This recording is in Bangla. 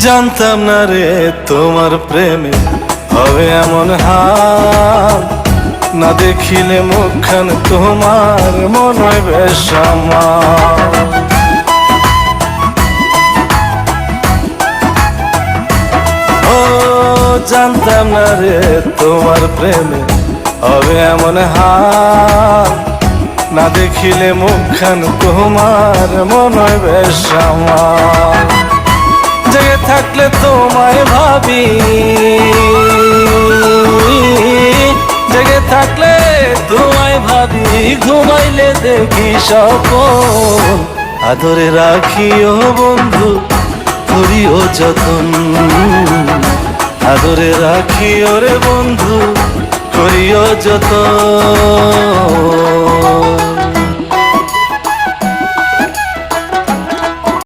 জানতাম না রে তোমার প্রেমে হবে এমন হাল, না দেখিলে মুখখান তোমার মন হয় বেশ আমার। ও জানতাম না রে তোমার প্রেমে হবে এমন হাল, না দেখিলে মুখখান তোমার মন হয় বেশ আমার। জেগে থাকলে তোমায় ভাবি, জেগে থাকলে তোমায় ভাবি, ঘুমাইলে দেখি স্বপ্ন। আদরে রাখিও বন্ধু করিও যতন, আদরে রাখিও রে বন্ধু করিও যতন।